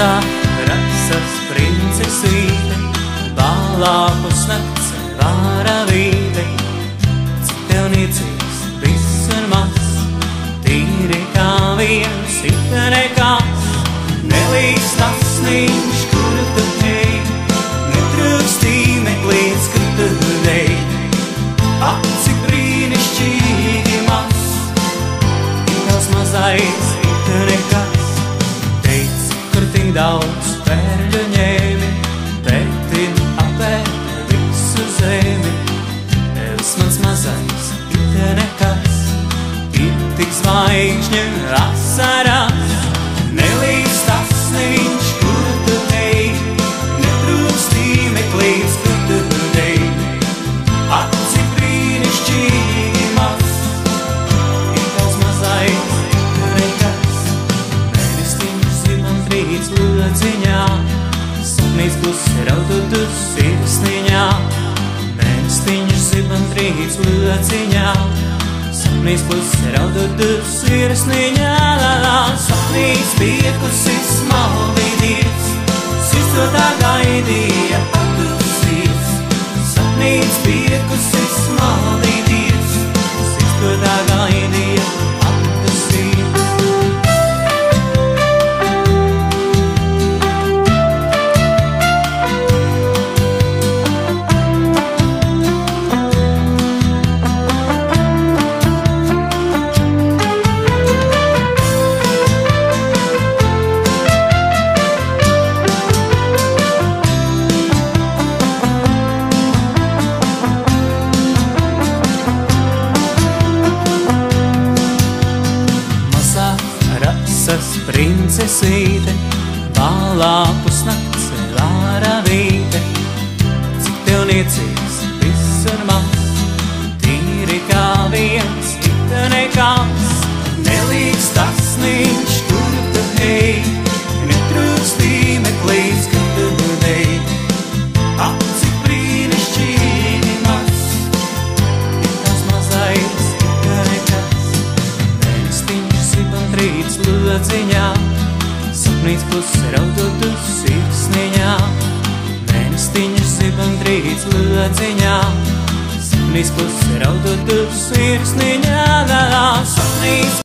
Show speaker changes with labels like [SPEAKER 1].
[SPEAKER 1] Mazā rasas princesīte, bālāpus nakts varavīte. Cik tev niecīgs viss un maz, tīri kā viens, it nekas. Nelīdz tasniņš, kuru tu ej, netrūkstī meklīts, kur tu dej. Ak, cik brīnišķīgi maz, ir tavs mazais, it nekas. Teic, kur tik daudz pērļu ņēmi, pētin apēd visu zemi. Tevis mans mazais, it nekas, ir tik zvaigžņu asarās. Nelīdz tasniņš, kur tu ej, netrūkstī meklīts, kur tu dej. Ak, cik brīnišķīgi maz, ir tavs mazais, it nekas. Mēnestiņš zibam trīc lodziņā, sapnīs klusi raudu sirsniņā. Mēnestiņš zibam trīc lodziņā, sapnīs klusi raudu sirsniņā. Sapnīs piekusi smalvīdies, sirsotā gaidīja atdusīs. Sapnīs piekusi smalvīdies, sirsotā gaidīja atdusīs. Princesīte, bālāpus nakts varavīte. Cik tev niecīgs viss un maz, tīri kā viens, it nekas. Nelīdz tasniņš, kur tu ej, netrūkstī meklīts, kur tu dej. Ak, cik brīnišķīgi maz, ir tavs mazais, it nekas. Mēnestiņš zibam trīc lodziņā, sapnīts klusi raudu sirsniņā. Mēnestiņš zibam trīc lodziņā, sapnīts klusi raudu sirsniņā. Sapnīts